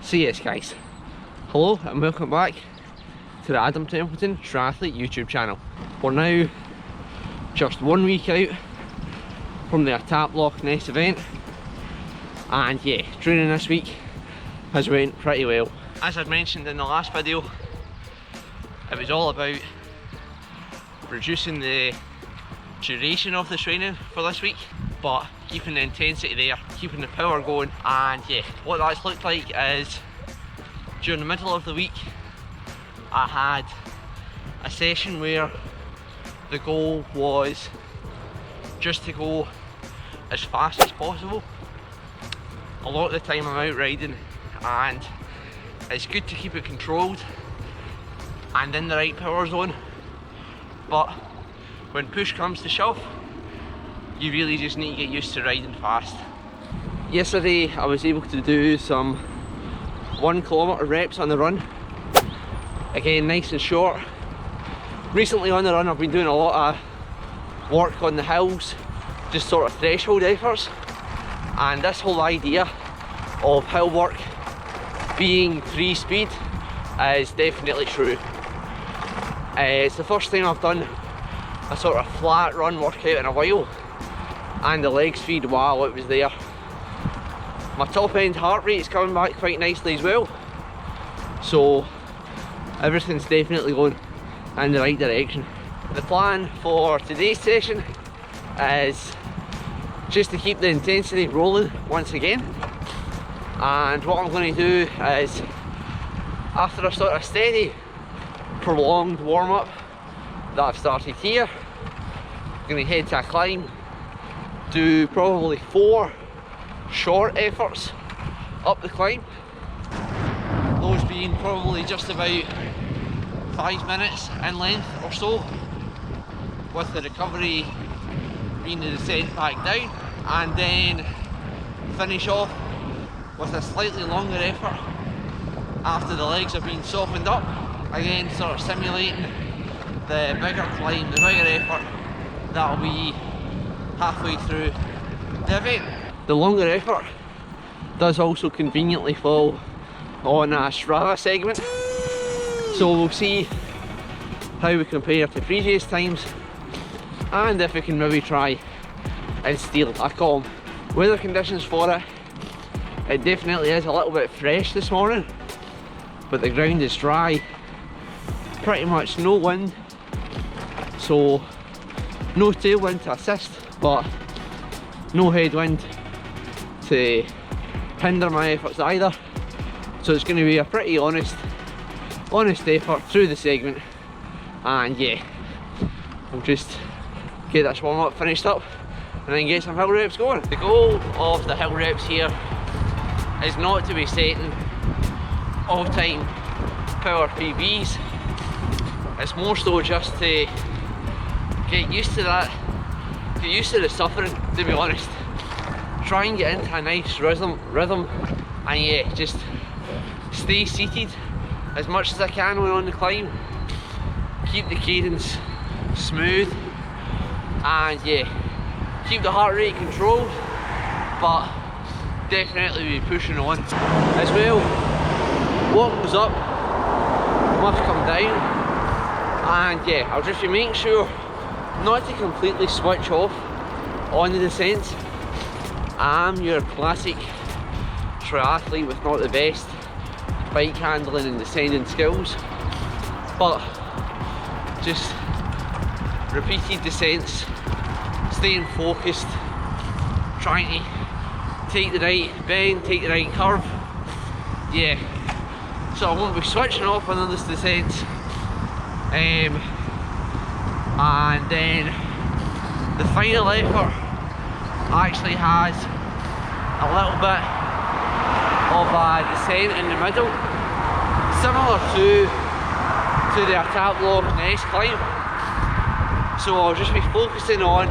So yes guys, hello and welcome back to the Templeton Triathlete YouTube channel. We're now just 1 week out from the Etape Loch Ness event, and yeah, training this week has went pretty well. As I mentioned in the last video, it was all about reducing the duration of the training for this week, but keeping the intensity there, keeping the power going. And yeah, what that's looked like is during the middle of the week I had a session where the goal was just to go as fast as possible. A lot of the time I'm out riding and it's good to keep it controlled and in the right power zone, but when push comes to shove, you really just need to get used to riding fast. Yesterday I was able to do some 1 kilometre reps on the run. Again, nice and short. Recently on the run I've been doing a lot of work on the hills, just sort of threshold efforts, and this whole idea of hill work being free speed is definitely true. It's the first time I've done a sort of flat run workout in a while, and the leg speed, wow, it was there. My top end heart rate is coming back quite nicely as well, so everything's definitely going in the right direction. The plan for today's session is just to keep the intensity rolling once again, and what I'm going to do is, after a sort of steady prolonged warm-up that I've started here, I'm going to head to a climb, do probably 4 short efforts up the climb, those being probably just about 5 minutes in length or so, with the recovery being the descent back down, and then finish off with a slightly longer effort after the legs have been softened up, again sort of simulating the bigger climb, the bigger effort that'll be halfway through the event. The longer effort does also conveniently fall on a Strava segment, so we'll see how we compare to previous times and if we can maybe try and steal a calm. Weather conditions for it, it definitely is a little bit fresh this morning, but the ground is dry, pretty much no wind, so no tailwind to assist, but no headwind to hinder my efforts either. So it's going to be a pretty honest effort through the segment, and yeah, we'll just get this warm up finished up and then get some hill reps going. The goal of the hill reps here is not to be setting all-time power PBs, it's more so just to get used to that, get used to the suffering, to be honest. Try and get into a nice rhythm, and yeah, just stay seated as much as I can when on the climb, keep the cadence smooth, and yeah, keep the heart rate controlled, but definitely be pushing on. As well, what goes up must come down, and yeah, I'll just be making sure not to completely switch off on the descents. I'm your classic triathlete with not the best bike handling and descending skills, but just repeated descents, staying focused, trying to take the right bend, take the right curve, yeah, so I won't be switching off on those descents. And then the final effort actually has a little bit of a descent in the middle, similar to the Etape Loch Ness climb. So I'll just be focusing on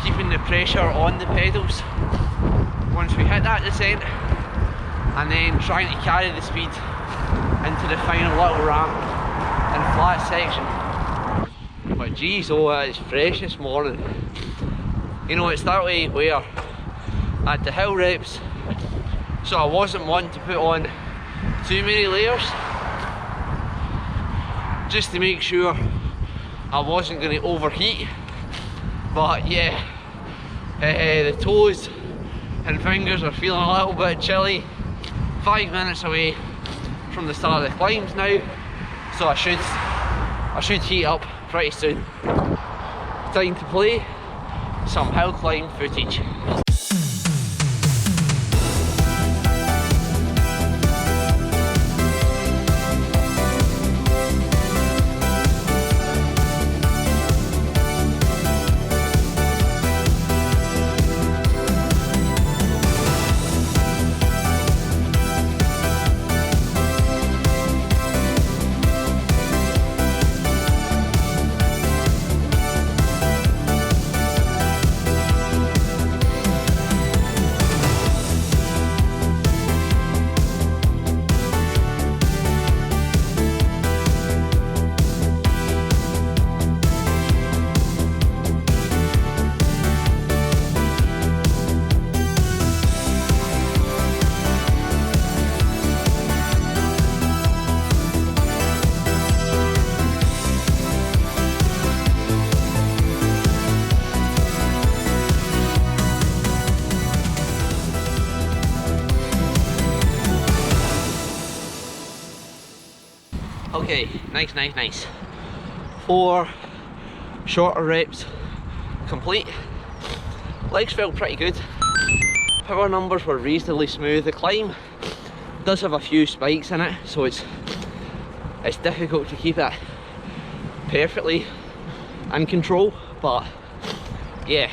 keeping the pressure on the pedals once we hit that descent, and then trying to carry the speed into the final little ramp and flat section. But geez, oh, it's fresh this morning. You know, it's that way where at the hill reps so I wasn't wanting to put on too many layers, just to make sure I wasn't going to overheat. But yeah, the toes and fingers are feeling a little bit chilly. 5 minutes away from the start of the climbs now, so I should heat up pretty soon. Time to play some hill climb footage. Okay, nice. 4 shorter reps complete. Legs felt pretty good. Power numbers were reasonably smooth. The climb does have a few spikes in it, so it's difficult to keep it perfectly in control, but yeah,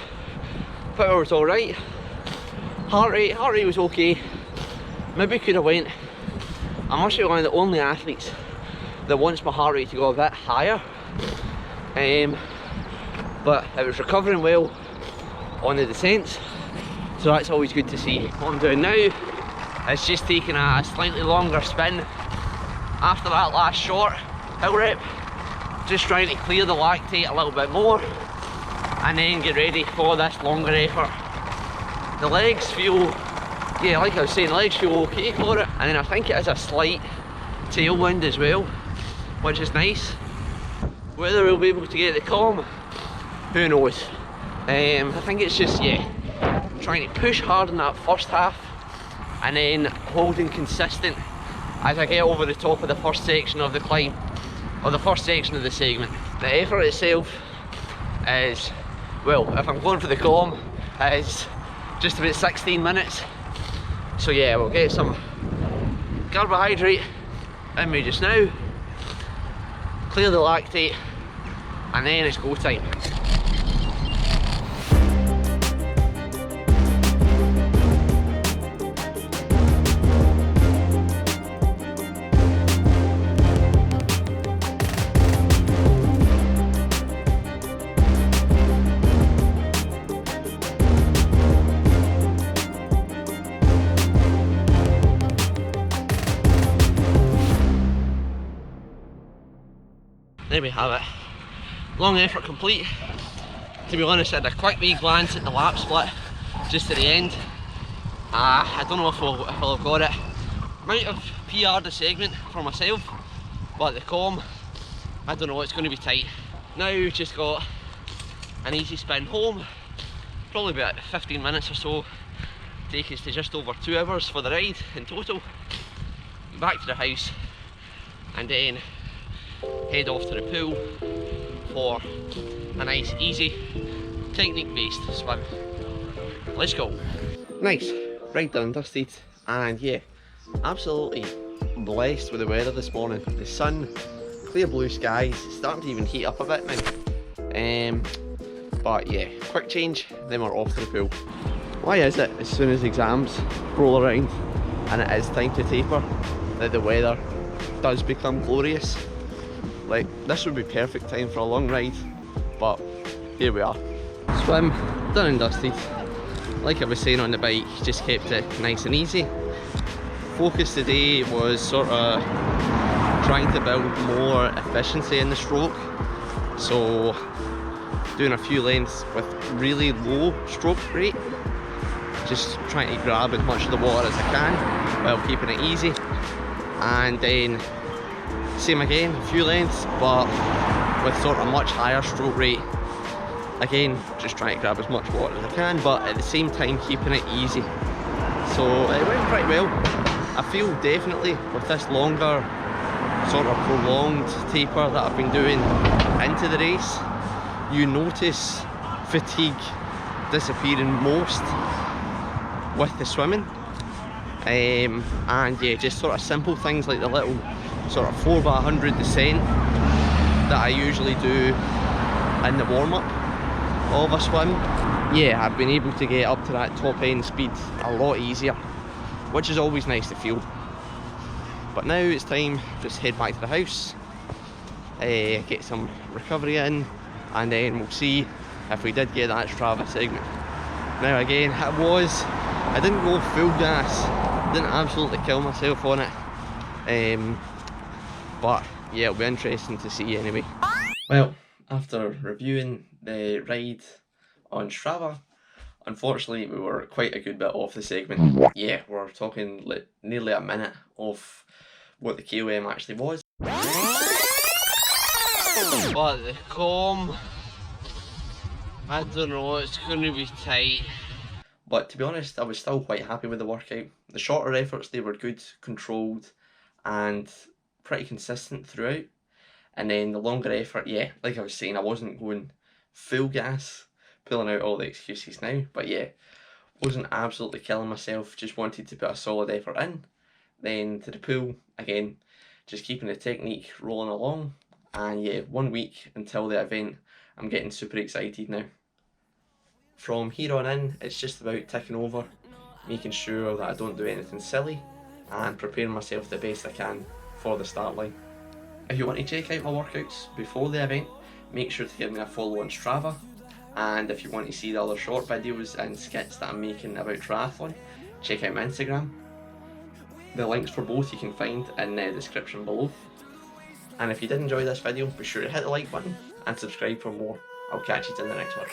power was alright. Heart rate was okay. Maybe could have went. I'm actually one of the only athletes that wants my heart rate to go a bit higher, but it was recovering well on the descents, so that's always good to see. What I'm doing now is just taking a slightly longer spin after that last short hill rep, just trying to clear the lactate a little bit more and then get ready for this longer effort. The legs feel, yeah, like I was saying, the legs feel okay for it, and then I think it has a slight tailwind as well, which is nice. Whether we'll be able to get the calm, who knows. I think it's just, yeah, trying to push hard in that first half and then holding consistent as I get over the top of the first section of the climb, or the first section of the segment. The effort itself is, well, if I'm going for the calm, is just about 16 minutes. So yeah, we'll get some carbohydrate in me just now, clear the lactate, and then it's go time. There we have it. Long effort complete. To be honest, I had a quick wee glance at the lap split just at the end. I don't know if I'll have got it. Might have PR'd the segment for myself, but the calm, I don't know, it's going to be tight. Now we've just got an easy spin home, probably about 15 minutes or so, take us to just over 2 hours for the ride in total. Back to the house and then head off to the pool for a nice, easy, technique-based swim. Let's go. Nice, right done, dusted, and yeah, absolutely blessed with the weather this morning. The sun, clear blue skies, starting to even heat up a bit now. But yeah, quick change, then we're off to the pool. Why is it as soon as exams roll around and it is time to taper that the weather does become glorious? Like, this would be perfect time for a long ride, but here we are. Swim, done and dusted. Like I was saying on the bike, just kept it nice and easy. Focus today was sort of trying to build more efficiency in the stroke. So doing a few lengths with really low stroke rate, just trying to grab as much of the water as I can while keeping it easy. And then same again, a few lengths, but with sort of much higher stroke rate. Again, just trying to grab as much water as I can, but at the same time keeping it easy. So it went pretty well. I feel definitely with this longer, sort of prolonged taper that I've been doing into the race, you notice fatigue disappearing most with the swimming. And yeah, just sort of simple things like the little sort of 4x100 descent that I usually do in the warm-up of a swim. Yeah, I've been able to get up to that top end speed a lot easier, which is always nice to feel. But now it's time to just head back to the house, get some recovery in, and then we'll see if we did get that Strava segment. Now again, I didn't go full gas, didn't absolutely kill myself on it, but yeah, it'll be interesting to see anyway. Well, after reviewing the ride on Strava, unfortunately we were quite a good bit off the segment. Yeah, we're talking like nearly a minute off what the KOM actually was. But the COM, I don't know, it's going to be tight. But to be honest, I was still quite happy with the workout. The shorter efforts, they were good, controlled, and pretty consistent throughout. And then the longer effort, yeah, like I was saying, I wasn't going full gas, pulling out all the excuses now. But yeah, wasn't absolutely killing myself, just wanted to put a solid effort in. Then to the pool, again, just keeping the technique rolling along. And yeah, 1 week until the event, I'm getting super excited now. From here on in, it's just about ticking over, making sure that I don't do anything silly, and preparing myself the best I can for the start line. If you want to check out my workouts before the event, make sure to give me a follow on Strava. And if you want to see the other short videos and skits that I'm making about triathlon, check out my Instagram. The links for both you can find in the description below. And if you did enjoy this video, be sure to hit the like button and subscribe for more. I'll catch you in the next one.